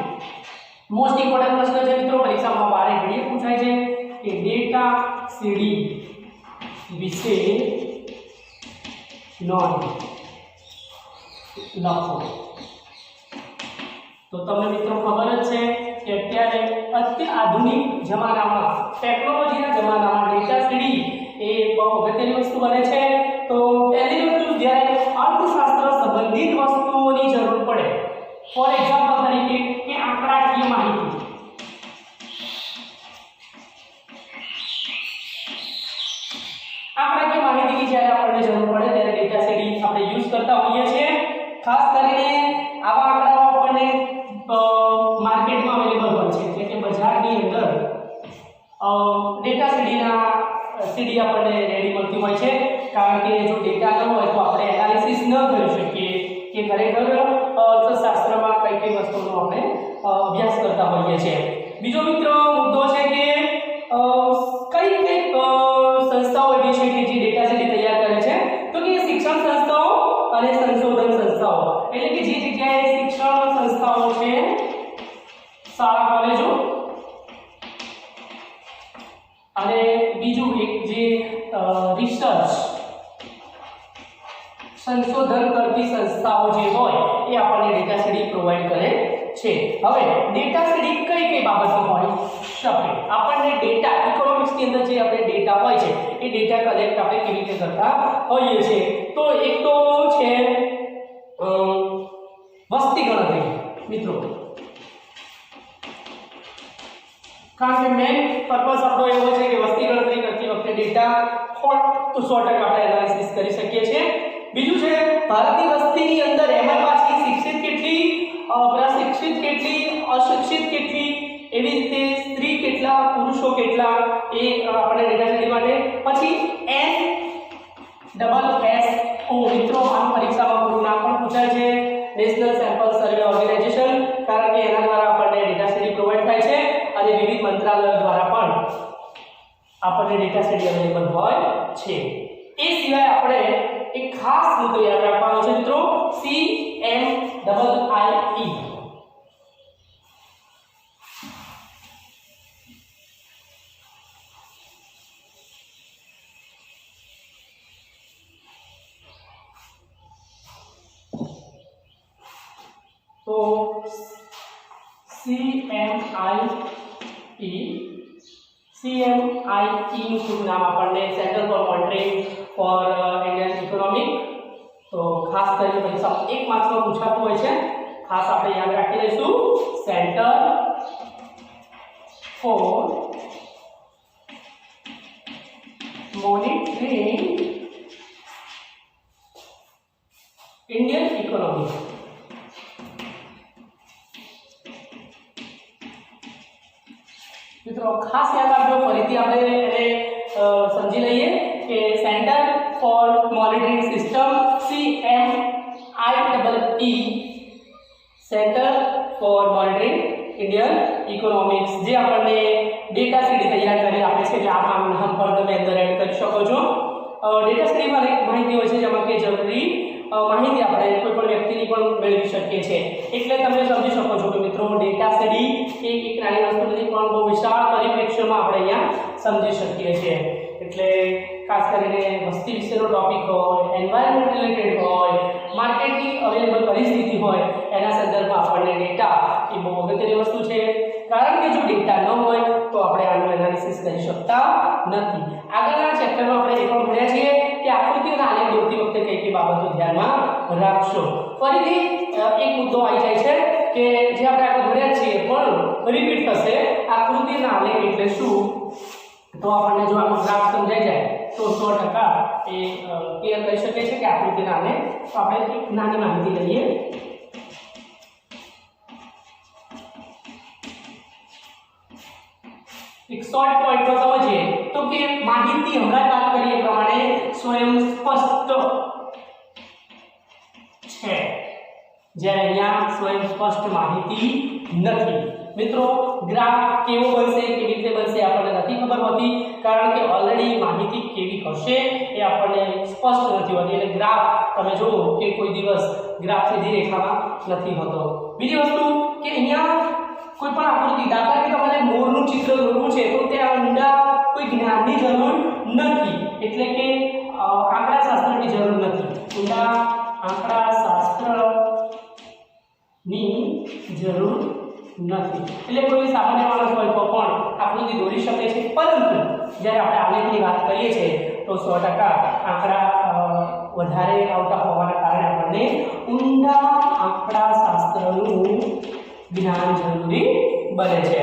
મોસ્ટ ઇમ્પોર્ટન્ટ પ્રશ્ન છે મિત્રો, પરીક્ષામાં વારે ઘડીએ પૂછાય છે કે ડેટા સીડી વિશે નોંધ લખો. તો તમને મિત્રો ખબર જ છે કે અત્યારે આધુનિક જમાનામાં, ટેકનોલોજીના જમાનામાં ડેટા સીડી એ બહુ અગત્યની વસ્તુ બને છે. તો પહેલી વસ્તુ, જ્યારે અર્થશાસ્ત્ર સંબંધિત વસ્તુઓની જરૂર પડે, ફોર એક્ઝામ્પલ તરીકે કે આંકડાકીય માહિતી, આંકડાકીય માહિતીની જ્યારે આપણને જરૂર પડે ત્યારે ડેટા સીડી આપણે યુઝ કરતા હોઈએ છીએ. ખાસ કરીને આવા આંકડાઓ આપણને માર્કેટમાં અવેલેબલ હોય છે, એટલે કે બજારની અંદર ડેટા સીડી આપણને રેડી મળતી હોય છે. કારણ કે જો ડેટા ન હોય તો આપણે એનાલિસિસ ન કરી શકીએ કે ખરેખર અર્થશાસ્ત્રમાં કઈ વસ્તુનો આપણે અભ્યાસ કરતા હોઈએ છીએ. બીજો મિત્રો મુદ્દો છે કે કઈ સંસ્થાઓ એવી છે કે જે ડેટા સીડી તૈયાર કરે છે, તો કે શિક્ષણ સંસ્થાઓ અને સંશોધન સંસ્થાઓ, એટલે કે જે જગ્યાએ શિક્ષણ સંસ્થાઓ છે, શાળા કોલેજો, અને બીજું એક જે રિસર્ચ સંશોધન કરતી સંસ્થાઓ જે હોય એ આપણને ડેટા સીડી પ્રોવાઈડ કરે છે. હવે ડેટા સીડી કઈ બાબતમાં હોય શકે? આપણને ડેટા, ઇકોનોમિક્સની અંદર જે આપણે ડેટા હોય છે એ ડેટા કલેક્ટ આપણે કેવી રીતે કરતા હોઈએ છીએ. તો એક તો છે વસ્તી ગણતરી મિત્રો, કારણ કે મેઇન પર્પસ આપણો એવો છે કે વસ્તી ગણતરી કરતી વખતે ડેટા 100% આપણે એનાલિસિસ કરી શકીએ છીએ. બીજું છે ભારતની વસ્તીની અંદર એમાં પાછી શિક્ષિત કેટલી, પ્રશિક્ષિત કેટલી, અશિક્ષિત કેટલી, એવી રીતે સ્ત્રી કેટલા, પુરુષો કેટલા, એ આપણે ડેટા સીડી માટે. પછી NSSO મિત્રો, આનું પરીક્ષામાં પૂરું નામ પણ પૂછાય છે, નેશનલ સેમ્પલ સર્વે ઓર્ગેનાઇઝેશન, કારણ કે એના દ્વારા આપણને ડેટા સીડી પ્રોવાઈડ થાય છે અને વિવિધ મંત્રાલયો દ્વારા પણ આપણને ડેટા સીડી અવેલેબલ હોય છે. એ સિવાય આપણે એક ખાસ મુદ્દો યાદ રાખવાનો છે મિત્રો, CMIE. તો CMIE નું પૂરું નામ આપણને centre for monitoring four Indian economic. તો ખાસ કરીને પરીક્ષા 1 માર્ક્સમાં પૂછાતું હોય છે, ખાસ આપણે યાદ રાખી લઈશું, centre for monitoring Indian economic. મિત્રો ખાસ યાદ રાખજો, ફરીથી આપણે એને સમજી લઈએ કે centre for monitoring system, CMIEE, centre for monitoring Indian economics, જે આપણને ડેટા સીડી તૈયાર કરી આપે છે. એટલે આ નામ પર તમે અંદર એડ કરી શકો છો. ડેટા સીડીમાં એક માહિતી હોય છે જેમાં કે જરૂરી માહિતી આપણે કોઈ પણ વ્યક્તિની પણ મેળવી શકીએ છીએ. એટલે તમે સમજી શકો છો કે મિત્રો ડેટા સીડી એ એક નાની વસ્તુ નથી, પણ બહુ વિશાળ પરિપ્રેક્ષ્યમાં આપણે અહીંયા સમજી શકીએ છીએ. એટલે ખાસ કરીને વસ્તી વિશેનો ટોપિક હોય, એન્વાયરમેન્ટ રિલેટેડ હોય, માર્કેટની અવેલેબલ પરિસ્થિતિ હોય, એના સંદર્ભમાં આપણને ડેટા એ બહુ અગત્યની વસ્તુ છે. કારણ કે જો ડેટા ન હોય તો આપણે આનું એનાલિસિસ કરી શકતા નથી. આગળના ચેપ્ટરમાં આપણે એ પણ ભણ્યા છીએ કે આકૃતિઓના આલેખ દોરતી વખતે કઈ બાબતો ધ્યાનમાં રાખશો. ફરીથી એક મુદ્દો આવી જાય છે કે જે આપણે આગળ ભણ્યા છીએ પણ રિપીટ થશે, આકૃતિના આલેખ એટલે શું? તો આપણને જો આનો ગ્રાફ સમજાઈ જાય તો 100% એ ક્લિયર કરી શકે છે કે આકૃતિના આલેખ. તો આપણે એક નાની માહિતી લઈએ. એક શોર્ટ પોઈન્ટ પર સમજીએ તો કે માહિતી હમણાં વાત કરીએ પ્રમાણે સ્વયં સ્પષ્ટ છે, જ્યારે અહીંયા સ્વયં સ્પષ્ટ માહિતી નથી. મિત્રો ગ્રાફ કેવો બનશે, કેવી રીતે બનશે આપણને નથી ખબર હોતી, કારણ કે ઓલરેડી માહિતી કેવી હશે એ આપણને સ્પષ્ટ નથી હોતી. એટલે ગ્રાફ તમે જુઓ કે કોઈ દિવસ ગ્રાફ સીધી રેખામાં નથી હોતો. બીજી વસ્તુ કે અહીંયા કોઈ પણ આકૃતિ, દાખલા કે તમારે મોરનું ચિત્ર દોરવું છે તો ત્યાં ઊંડા કોઈ જ્ઞાનની જરૂર નથી, એટલે કે આંકડાશાસ્ત્રની જરૂર નથી. ઊંડા આંકડાશાસ્ત્રની જરૂર નથી, એટલે કોઈ સામાન્ય માણસ હોય તો પણ આકૃતિ દોરી શકે છે. પરંતુ જ્યારે આપણે આલેખની વાત કરીએ છીએ તો 100% આંકડા વધારે આવતા હોવાના કારણે આપણને ઊંડા આંકડાશાસ્ત્રનું જ્ઞાન જરૂરી બને છે.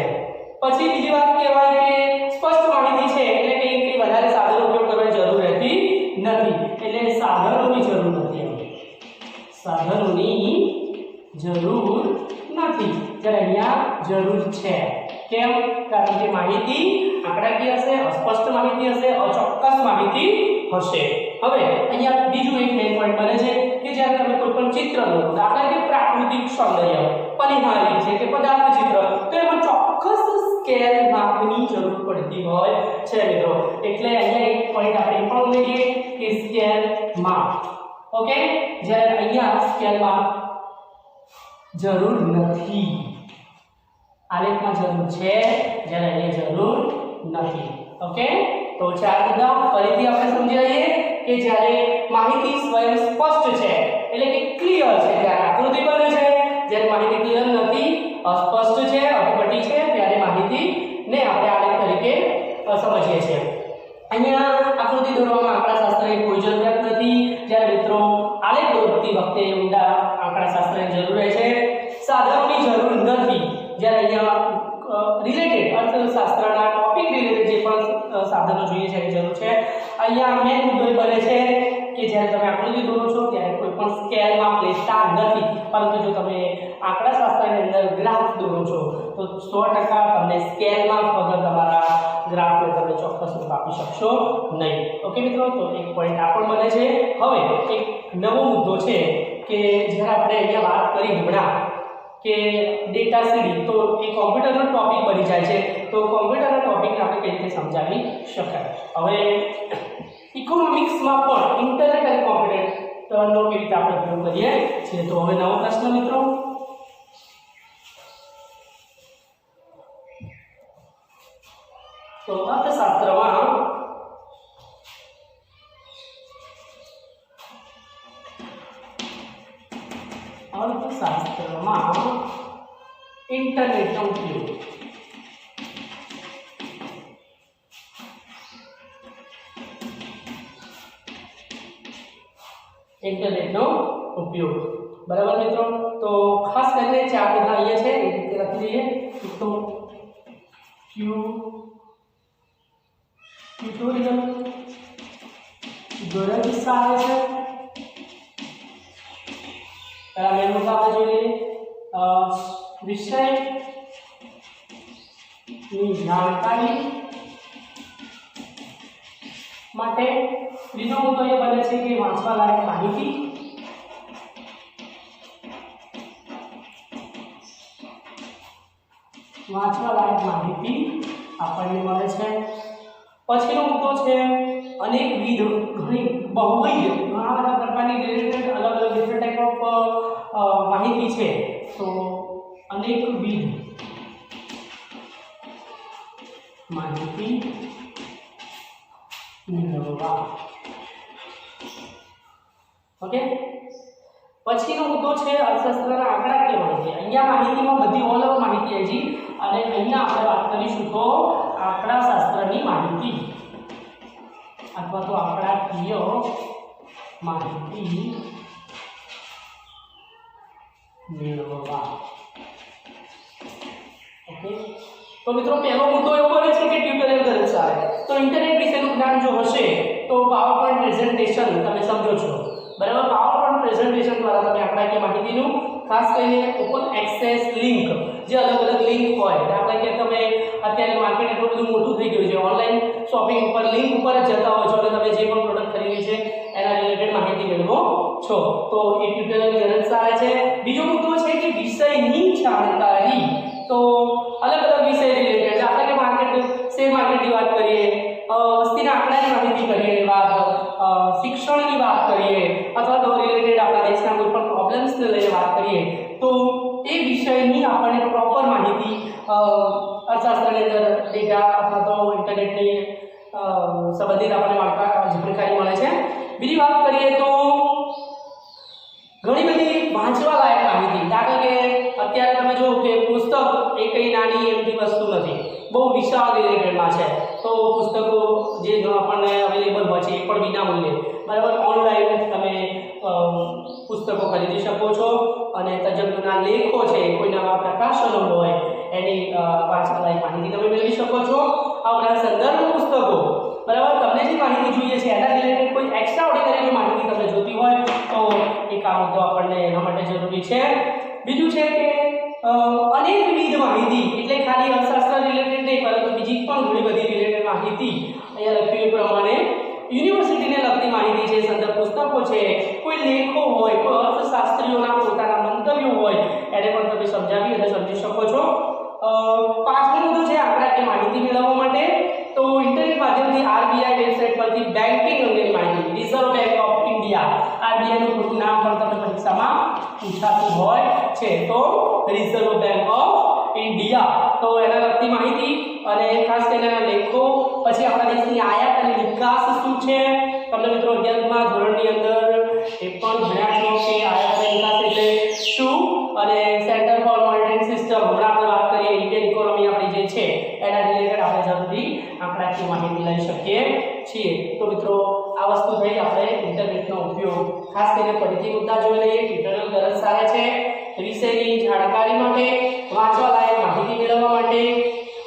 પછી બીજી વાત કહેવાય કે સ્પષ્ટ માહિતી છે, એટલે કે કંઈ વધારે સાધનો ઉપયોગ કરવાની જરૂર રહેતી નથી, એટલે સાધનોની જરૂર નથી. સાધનોની જરૂર નથી, જ્યારે અહીંયા જરૂર છે. કેમ? કારણ કે માહિતી આંકડાકીય હશે, અસ્પષ્ટ માહિતી હશે, અચોક્કસ માહિતી હશે. હવે અહીંયા બીજું એક મેઇન પોઈન્ટ બને છે કે જ્યારે તમે કોઈ પણ ચિત્ર દોરો, દાખલા કે પ્રાકૃતિક સૌંદર્ય, પરિહારી છે કે પદાર્થ ચિત્ર, તો એમાં ચોક્કસ સ્કેલ માપની જરૂર પડતી હોય છે મિત્રો. એટલે અહીંયા એક પોઈન્ટ આપણે પણ ઉમેરીએ કે સ્કેલ માપ. ઓકે, જ્યારે અહીંયા સ્કેલ માપ જરૂર નથી, આલેખમાં જરૂર છે, જ્યારે અહીંયા જરૂર નથી. ઓકે, તો ચાર મુદ્દા ફરીથી આપણે સમજી લઈએ કે જ્યારે માહિતી સ્વયં સ્પષ્ટ છે, એટલે કે ક્લિયર છે, ત્યારે આકૃતિ બને છે. જ્યારે માહિતી ક્લિયર નથી, અસ્પષ્ટ છે, અટપટી છે, ત્યારે માહિતીને આપણે આલેખ તરીકે સમજીએ છીએ. અહીંયા આકૃતિ દોરવામાં આંકડાશાસ્ત્રની કોઈ જરૂરિયાત નથી. જ્યારે મિત્રો આલેખ દોરતી વખતે ઊંડા આંકડાશાસ્ત્રની જરૂર રહે છે. સાધનોની જરૂર નથી. જ્યારે અહીંયા રિલેટેડ અર્થશાસ્ત્રના ટોપિક રિલેટેડ જે પણ સાધનો જોઈએ છે એની જરૂર છે. અહીંયા મેઇન મુદ્દો એ બને છે કે જ્યારે તમે આકૃતિ દોરો છો ત્યારે કોઈ પણ સ્કેલમાં લેતા નથી, પરંતુ જો તમે આંકડાશાસ્ત્રની અંદર ગ્રાફ દોરો છો તો 100% તમને સ્કેલમાં વગર તમારા ગ્રાફને તમે ચોક્કસ રૂપ આપી શકશો નહીં. ઓકે મિત્રો, તો એક પોઈન્ટ આ પણ બને છે. હવે એક નવો મુદ્દો છે કે જ્યારે આપણે અહીંયા વાત કરી હમણાં કે ડેટા સીડી, તો એ કોમ્પ્યુટરનો ટોપિક બની જાય છે. તો કોમ્પ્યુટરના ટોપિકને આપણે કઈ રીતે સમજાવી શકાય. હવે ઇકોનોમિક્સમાં પણ ઇન્ટરનેટ અને કોમ્પ્યુટરનો કેવી રીતે આપણે ઉપયોગ કરીએ છીએ. તો હવે નવો પ્રશ્ન મિત્રો, તો અર્થશાસ્ત્રમાં ઇન્ટરનેટનો ઉપયોગ. ઇન્ટરનેટનો ઉપયોગ, બરાબર મિત્રો. તો ખાસ કરીને ચાર બધા અહીંયા છે, એ રીતે લખી દઈએ. તો ટ્યુટોરિયલ ગરજ આવે છે. પહેલા મેનુ આપણે જોઈએ વિષયની જાણકારી માટે. બીજો મુદ્દો એ બને છે કે વાંચવા લાયક માહિતી. વાંચવા લાયક માહિતી આપણને મળે છે. પછીનો મુદ્દો છે અનેકવિધ, ઘણી બહુવિધ, ઘણા બધા પ્રકારની રિલેટેડ અલગ અલગ ડિફરન્ટ ટાઈપ ઓફ માહિતી છે. તો અનેકવિધ માહિતી મેળવવા. ઓકે, પછીનો મુદ્દો છે અર્થશાસ્ત્રના આંકડાકીય માહિતી. અહીંયા માહિતીમાં બધી ઓલ ઓવર માહિતી આવી, અને અહીંયા આપણે વાત કરીશું તો આંકડાશાસ્ત્રની માહિતી અથવા તો આંકડાકીય માહિતી મેળવવા. ઓકે, તો મિત્રો પહેલો મુદ્દો એવો બને છે કે ટ્યુટોરિયલ દર્શાવે. તો ઇન્ટરનેટ વિશેનું જ્ઞાન જો હશે તો પાવરપોઈન્ટ પ્રેઝન્ટેશન તમે સમજો છો, બરાબર. પાવરપોઈન્ટ પ્રેઝન્ટેશન દ્વારા તમે આંકડાકીય માહિતીનું ખાસ કરીને ઓપન એક્સેસ લિંક, જે અલગ અલગ લિંક હોય, દાખલા કે તમે અત્યારે માર્કેટ એટલું બધું મોટું થઈ ગયું છે, ઓનલાઈન શોપિંગ ઉપર લિંક ઉપર જ જતા હોય છો અને તમે જે પણ પ્રોડક્ટ ખરીદી છે એના રિલેટેડ માહિતી મેળવો છો. તો એ ટ્યુટોરિયલ ગરજ સારા છે. બીજો મુદ્દો છે કે વિષયની જાણકારી તો અલગ અલગ વિષય રિલેટેડ આપણે કે માર્કેટ શેર માર્કેટની વાત કરીએ, વસ્તીના આંકડાની માહિતી કરીએ, શિક્ષણની વાત કરીએ અથવા તો રિલેટેડ આપણા દેશના કોઈ પણ પ્રોબ્લેમ્સને લઈને વાત કરીએ તો એ વિષયની આપણને પ્રોપર માહિતી અર્થશાસ્ત્રની અંદર ડેટા અથવા તો ઇન્ટરનેટની સંબંધિત આપણને જાણકારી મળે છે. બીજી વાત કરીએ તો ઘણી બધી વાંચવા લાયક માહિતી, દાખલા કે અત્યારે તમે જો કે પુસ્તક એ કઈ નાની એમની વસ્તુ નથી, બહુ વિશાળ રિલેટેડમાં છે. તો પુસ્તકો જે આપણને અવેલેબલ હોય છે એ પણ વિના મૂલ્યે, બરાબર, ઓનલાઈન તમે પુસ્તકો ખરીદી શકો છો અને તજજ્ઞોના લેખો છે, કોઈ નવા પ્રકાશનો હોય એની વાંચવા લાયક માહિતી તમે મેળવી શકો છો. આ ઉપરાંત સંદર્ભ પુસ્તકો, બરાબર, તમને જે માહિતી જોઈએ છે એના રિલેટેડ કોઈ એક્સ્ટ્રા ઓર્ડિનરી માહિતી તમને જોતી હોય તો એક આ મુદ્દો આપણને એના માટે જરૂરી છે. બીજું છે કે અનેકવિધ માહિતી, એટલે ખાલી અર્થશાસ્ત્ર રિલેટેડ નહીં પરંતુ બીજી પણ ઘણી બધી રિલેટેડ માહિતી અહીંયા લખ્યું એ પ્રમાણે યુનિવર્સિટીને લગતી માહિતી છે, સંદર્ભ પુસ્તકો છે, કોઈ લેખો હોય, કોઈ અર્થશાસ્ત્રીઓના પોતાના મંતવ્યો હોય એને પણ તમે સમજાવી અને સમજી શકો છો. પાંચમો મુદ્દો છે આંકડાકીય માહિતી મેળવવા માટે. તો ઇન્ટરનેટ માધ્યમથી આરબીઆઈ વેબસાઇટ પરથી બેન્કિંગ અંગેની માહિતી, reserve bank of India, RBI નું પૂરું નામ પણ તમને પરીક્ષામાં પૂછાતું હોય છે, તો રિઝર્વ બેંક ઓફ ઇન્ડિયા, તો એના લગતી માહિતી અને ખાસ કરીને એના લેખો. પછી આપણા દેશની આયાત અને નિકાસ શું છે, તમને મિત્રો 11મા ધોરણની અંદર એ પણ ભણ્યા છો કે આયાત અને નિકાસ એટલે શું, અને સેન્ટર ફોર મોનિટરિંગ સિસ્ટમ, હમણાં આપણે વાત કરીએ ઇન્ડિયન ઇકોનોમી આપણી જે છે એના રિલેટેડ આપણે જરૂરી આંકડાકીય માહિતી લઈ શકીએ છીએ. તો મિત્રો આ વસ્તુ થઈ આપણે ઇન્ટરનેટનો ઉપયોગ. ખાસ કરીને ફરીથી મુદ્દા જોઈ લઈએ. ટ્યુટોરિયલ ગરજ સારા છે વિષયની જાણકારી માટે, વાંચવા લાયક માહિતી મેળવવા માટે,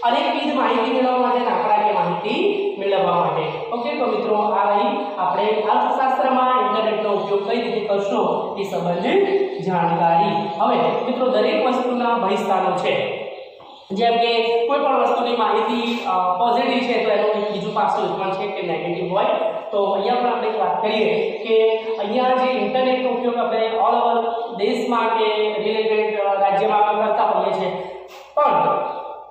અનેકવિધ માહિતી મેળવવા માટે, આંકડાકીય માહિતી મેળવવા માટે. ઓકે, તો મિત્રો આ રહી આપણે અર્થશાસ્ત્રમાં ઇન્ટરનેટનો ઉપયોગ કઈ રીતે કરશો એ સંબંધિત જાણકારી. હવે મિત્રો દરેક વસ્તુના ભય સ્થાનો છે, જેમ કે કોઈ પણ વસ્તુની માહિતી પોઝિટિવ છે તો એનું બીજું પાસું પણ છે કે નેગેટિવ હોય. તો અહીંયા પણ આપણે વાત કરીએ કે અહીંયા જે ઇન્ટરનેટનો ઉપયોગ આપણે ઓલ ઓવર દેશમાં કે રિલેટેડ રાજ્યમાં આપણે કરતા હોઈએ છીએ, પણ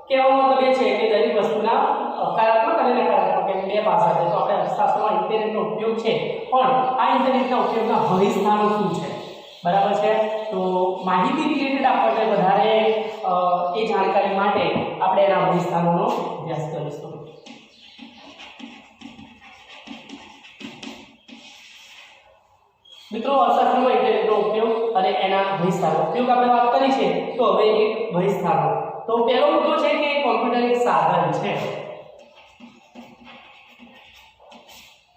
કહેવાનો મતલબ એ છે કે દરેક વસ્તુના હકારાત્મક અને નકારાત્મક એમ બે પાસા છે. તો આપણે અર્થશાસ્ત્રમાં ઇન્ટરનેટનો ઉપયોગ છે, પણ આ ઇન્ટરનેટના ઉપયોગના ભય સ્થાનો શું છે, બરાબર છે. તો માહિતી રિલેટેડ આપણને વધારે એ જાણકારી માટે આપણે એના ભય સ્થાનોનો અભ્યાસ કરીશું. મિત્રો અર્થશાસ્ત્રમાં ઇન્ટરનેટનો ઉપયોગ અને એના ભય સ્થાનો ઉપયોગ આપણે વાત કરી છે. તો હવે એક ભય સ્થાનો, તો પહેલો મુદ્દો છે કે કોમ્પ્યુટર એક સાધન છે.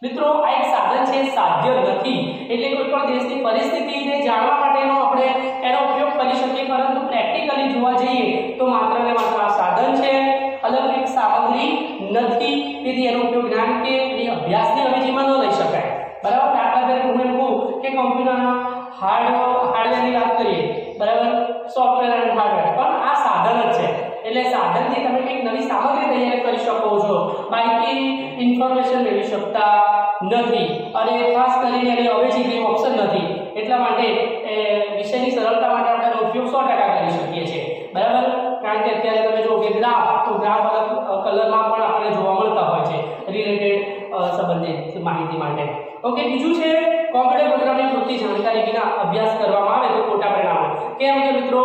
મિત્રો આ એક સાધન છે, સાધ્ય નથી. એટલે કોઈ પણ દેશની પરિસ્થિતિને જાણવા માટેનો આપણે એનો ઉપયોગ કરી શકીએ, પરંતુ પ્રેક્ટિકલી જોવા જઈએ તો માત્ર ને માત્ર આ સાધન છે, અલગ એક સામગ્રી નથી. તેથી એનો ઉપયોગ જ્ઞાન કે અભ્યાસની અવેજીમાં ન લઈ શકાય, બરાબર. દાખલા તરીકે હું એમ કહું કે કોમ્પ્યુટરના હાર્ડવેરની વાત કરીએ, બરાબર, સોફ્ટવેર અને હાર્ડવેર, પણ આ સાધન જ છે. એટલે સાધનથી તમે કંઈક નવી સામગ્રી તૈયાર કરી શકો છો, બાકી ઇન્ફોર્મેશન મેળવી શકતા નથી અને ખાસ કરીને એની અવેજી કોઈ ઓપ્શન નથી. એટલા માટે વિષયની સરળતા માટે આપણે એનો ઉપયોગ 100% કરી શકીએ છીએ, બરાબર. કારણ કે અત્યારે તમે જો કે ગ્રાફ, તો ગ્રાફ અલગ કલરમાં પણ આપણને જોવા મળતા હોય છે રિલેટેડ સંબંધિત માહિતી માટે. ઓકે, બીજું છે કોમ્પ્યુટર પ્રોગ્રામિંગ પૂરતી જાણકારી વિના અભ્યાસ કરવામાં આવે તો ખોટા પરિણામો. કેમ કે મિત્રો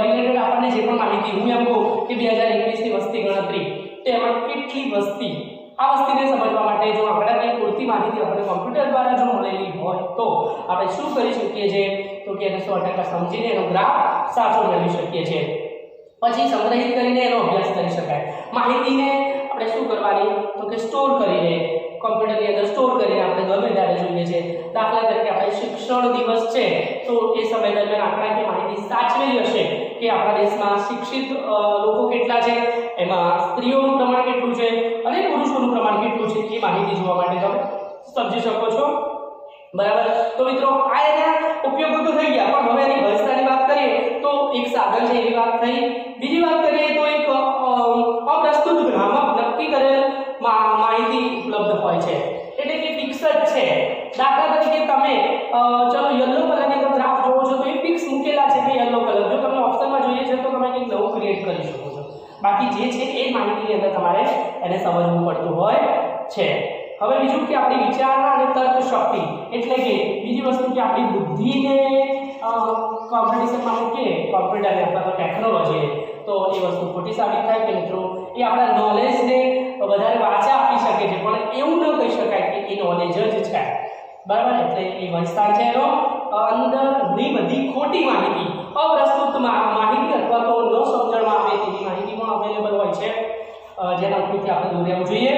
રિલેટેડ આપણને જે પણ માહિતી, હું એમ કહું કે 2021ની વસ્તી ગણતરી, તો એમાં કેટલી વસ્તી, આ વસ્તીને સમજવા માટે જો આંકડાકીય પૂરતી માહિતી આપણે કોમ્પ્યુટર દ્વારા જો મળેલી હોય તો આપણે શું કરી શકીએ છીએ, તો કે એને 100% સમજીને એનો ગ્રાફ સાચો મેળવી શકીએ છીએ. પછી સંગ્રહિત કરીને એનો અભ્યાસ કરી શકાય. માહિતીને આપણે શું કરવાની, તો કે સ્ટોર કરીને કોમ્પ્યુટરની અંદર સ્ટોર કરીને આપણે ગમે ત્યારે જોઈએ છે. દાખલા તરીકે આપણે શિક્ષણ દિવસ છે તો એ સમય દરમિયાન આંકડાકીય માહિતી સાચવેલી હશે કે આપણા દેશમાં શિક્ષિત લોકો કેટલા છે, એમાં સ્ત્રીઓનું પ્રમાણ કેટલું છે અને પુરુષોનું પ્રમાણ કેટલું છે, એ માહિતી જોવા માટે તમે સમજી શકો છો, બરાબર. તો મિત્રો આ એના ઉપયોગો તો થઈ ગયા, પણ હવે એની ભવિષ્યની વાત કરીએ તો એક સાધન છે એવી વાત થઈ. બીજી વાત કરીએ તો એક અપ્રસ્તુત ભ્રામક નક્કી કરેલ માહિતી ઉપલબ્ધ હોય છે, એટલે કે ફિક્સ જ છે. દાખલા તરીકે તમે ચલો યલો કલરની અંદર ગ્રાફ જોવો છો તો એ ફિક્સ મૂકેલા છે કે યલો કલર. જો તમને ઓપ્શનમાં જોઈએ છે તો તમે કંઈક નવું ક્રિએટ કરી શકો છો, બાકી જે છે એ માહિતીની અંદર તમારે એને સમજવું પડતું હોય છે. હવે બીજું કે આપણી વિચારણા અને તર્ક શક્તિ એટલે કે બીજી વસ્તુ કે આપણી બુદ્ધિને કોમ્પિટિશનમાં મૂકીએ કોમ્પ્યુટર અથવા તો ટેકનોલોજી, તો એ વસ્તુ ખોટી સાબિત થાય કે મિત્રો એ આપણા નોલેજને વધારે વાચા આપી શકે છે, પણ એવું ન કહી શકાય કે એ નોલેજ જ છે, બરાબર. એટલે એ વિસ્તાર છે એનો અંદરની બધી ખોટી માહિતી, અપ્રસ્તુત માહિતી અથવા તો ન સમજણમાં આવે તેવી માહિતી પણ અવેલેબલ હોય છે, જેના ઉપયોગથી આપણે દૂર રહેવું જોઈએ.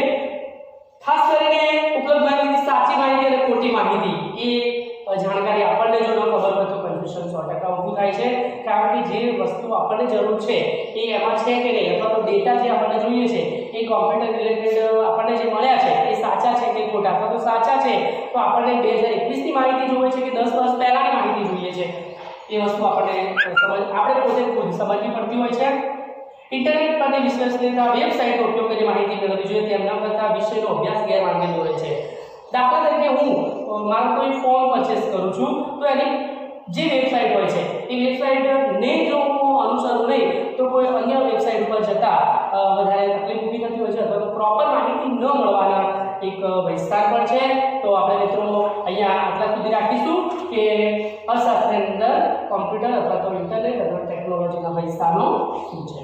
ખાસ કરીને ઉપલબ્ધ માહિતી, સાચી માહિતી અને ખોટી માહિતી એ જાણકારી આપણને જો ન ખબર હોય તો કન્ફ્યુઝન 100% ઊભું થાય છે, કારણ કે જે વસ્તુ આપણને જરૂર છે એ એમાં છે કે નહીં, અથવા તો ડેટા જે આપણને જોઈએ છે એ કોમ્પ્યુટર રિલેટેડ આપણને જે મળ્યા છે એ સાચા છે કે ખોટા, અથવા તો સાચા છે તો આપણને 2021 ની માહિતી જોઈએ છે કે 10 વર્ષ પહેલાની માહિતી જોઈએ છે, એ વસ્તુ આપણે પોતે ખુદ સમજવી પડતી હોય છે. ઇન્ટરનેટ પરની વિશ્વસનીયતા, વેબસાઇટનો ઉપયોગ કરીને માહિતી મેળવવી જોઈએ, તેમના કરતાં વિષયનો અભ્યાસ ગેરમાર્ગે દોરે છે. દાખલા તરીકે હું મારો કોઈ ફોન પરચેસ કરું છું તો એની જે વેબસાઇટ હોય છે એ વેબસાઇટને જો હું અનુસરું નહીં તો કોઈ અન્ય વેબસાઇટ ઉપર જતા વધારે તકલીફ ઊભી થતી હોય છે, અથવા તો પ્રોપર માહિતી ન મળવાના એક વિસ્તાર પણ છે. તો આપણે મિત્રો અહીંયા આટલા સુધી રાખીશું કે અર્થશાસ્ત્રની અંદર કોમ્પ્યુટર અથવા તો ઇન્ટરનેટ અથવા ટેકનોલોજીના વિસ્તારનો શું છે.